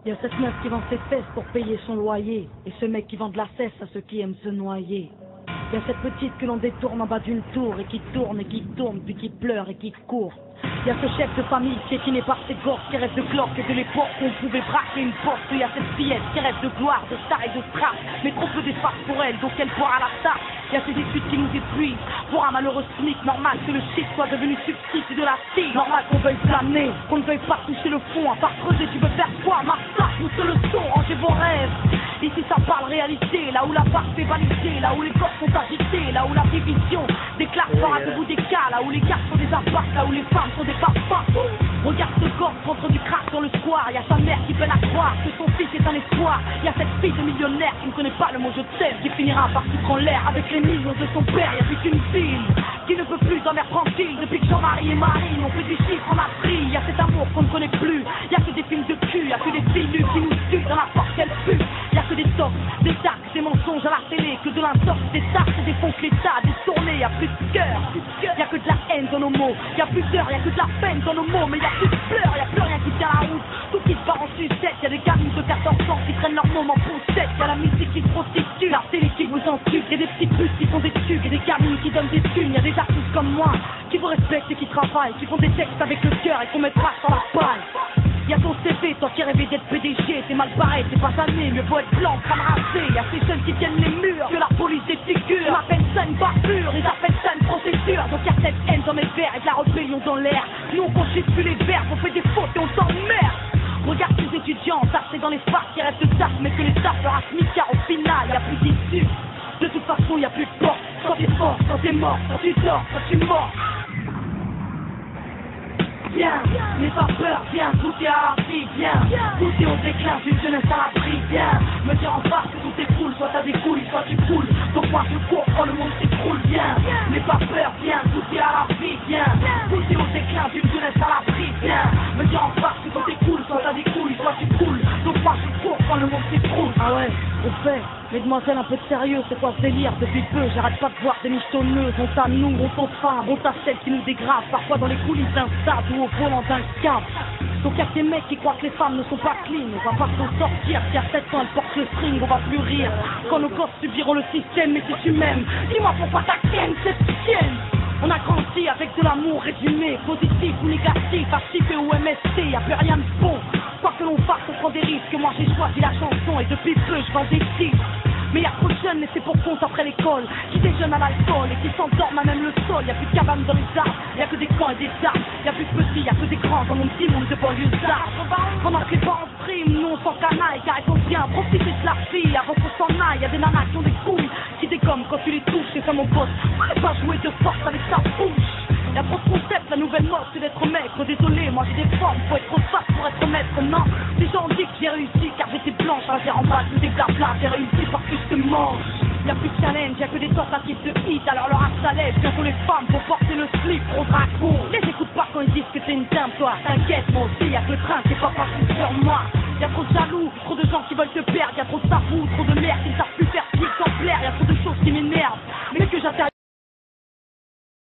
Y a cette meuf qui vend ses fesses pour payer son loyer, et ce mec qui vend de la cesse à ceux qui aiment se noyer. Y a cette petite que l'on détourne en bas d'une tour, et qui tourne, puis qui pleure et qui court. Y a ce chef de famille piétiné par ses gosses, qui rêve de cloque et de l'époque où on pouvait braquer une porte. Y a cette fillette qui rêve de gloire, de star et de strap, mais trop peu d'espace pour elle, donc elle boira la tarte. Y a ces études qui nous épuisent, pour un malheureux SMIC, normal que le shit soit devenu substitut de la fille. Normal qu'on veuille planer, qu'on ne veuille pas toucher le fond, à part creuser, tu veux faire quoi? Marsac, pousse le son, rangez vos rêves. Ici ça parle réalité, là où la part fait valider, là où les corps sont agités, là où la division déclare par à debout des cas, là où les gars sont des apparts, là où les femmes sont des papas. Regarde ce corps contre du crack sur le square, y'a sa mère qui peine à croire que son fils est un espoir. Y'a cette fille de millionnaire qui ne connaît pas le mot je t'aime, qui finira par foutre en l'air avec les millions de son père. Y'a plus qu'une fille qui ne peut plus dormir tranquille depuis que Jean-Marie et Marie ont fait du chiffre en Afrique. Y'a cet amour qu'on ne connaît plus, y'a que des films de cul, y'a que des filles nues qui nous tuent dans la porte qu'elle pue. Y'a que des tocs, des tacs, des mensonges à la télé, que de l'intox, des tartes, des fonces l'état, des tournées, y'a plus de cœur. Y'a que de la haine dans nos mots, y'a plus d'heures, y'a que de la peine dans nos mots, mais y'a plus de pleurs, y'a plus rien qui tient la route. Tout qui se part en sucette, y'a des gamines de 14 ans qui traînent leur môme en poussette, y'a la musique qui se prostitue, la télé qui vous ensuite, y'a des petites puces qui font des tubes, y'a des gamines qui donnent des thunes, y'a des artistes comme moi qui vous respectent et qui travaillent, qui font des textes avec le cœur et qu'on mettra sur la paille. Y'a ton CV, toi qui rêvais d'être PDG, t'es mal barré, t'es pas tanné, mieux vaut être blanc, crâne rasé. Y'a ces jeunes qui tiennent les murs, que la police défigure. Ils appellent ça une barbure, ils appellent ça une procédure. Donc y'a cette haine dans mes verres et de la rébellion dans l'air. Nous on conjugue plus les verbes, on fait des fautes et on s'emmerde. Regarde ces étudiants tassés dans l'espace qui restent de taf, mais que les taf leur assument car au final y'a plus d'issue. De toute façon y'a plus de porte, quand t'es fort, quand t'es mort, quand tu dors, quand tu mords. Viens, n'aie pas peur, viens, goûter à la vie, viens, goûter au déclin d'une jeunesse à l'abri, viens, me dire en face que tout s'écroule, soit t'as des couilles, soit tu coules, donc moi je cours quand le monde s'écroule, viens, n'aie pas peur, viens, goûter à la vie, viens, goûter au déclin d'une jeunesse à l'abri, viens, me dire en face que tout s'écroule, soit t'as des couilles, soit tu coules, donc moi je cours quand le monde s'écroule. Ah ouais, au fait, mesdemoiselles, un peu de sérieux, c'est quoi ce délire? Depuis peu, j'arrête pas de voir des michetonneuses, honte à nous, honte aux femmes, honte à celles qui nous dégradent, parfois dans les coulisses d'un stade ou au volant d'un camp. Donc y'a que des mecs qui croient que les femmes ne sont pas clean, on va pas s'en sortir, si à 7 ans elles portent le string, on va plus rire. Quand nos gosses subiront le système, mais si tu m'aimes, dis-moi pourquoi ta ken, cette chienne. On a grandi avec de l'amour résumé, positif ou négatif, actif ou MST, y'a plus rien de bon. Quoi que l'on fasse, on prend des risques, moi j'ai choisi la chanson et depuis peu je vends des titres. Mais y'a trop de jeunes laissés pour compte après l'école, qui déjeunent à l'alcool et qui s'endorment à même le sol. Y'a plus de cabanes dans les arbres, y'a que des camps et des armes. Y'a plus de petits, y'a que des grands dans mon petit monde de banlieusards. Pendant que les parents stream, nous on s'en canaille, car elles ont bien profité de la fille avant qu'on s'en aille. Y'a des nanas qui ont des couilles, qui dégomment quand tu les touches. Et ça mon pote, on n'est pas jouer de force avec sa bouche. Y'a trop de concepts, la nouvelle mode c'est d'être maigre. Désolé, moi j'ai des formes, faut être trop fat pour être maître. Non, les gens disent que j'ai réussi car j'étais blanche. À la terre en bas, tout des blabla, j'ai réussi parce que je te mange. Y'a plus de challenge, y'a que des tentatives de hit. Alors leur âge s'allège, bientôt les femmes vont porter le slip au dragon. Les écoute pas quand ils disent que t'es une dame, toi. T'inquiète, moi aussi, y'a que le train, c'est pas facile sur moi. Y'a trop de jaloux, trop de gens qui veulent te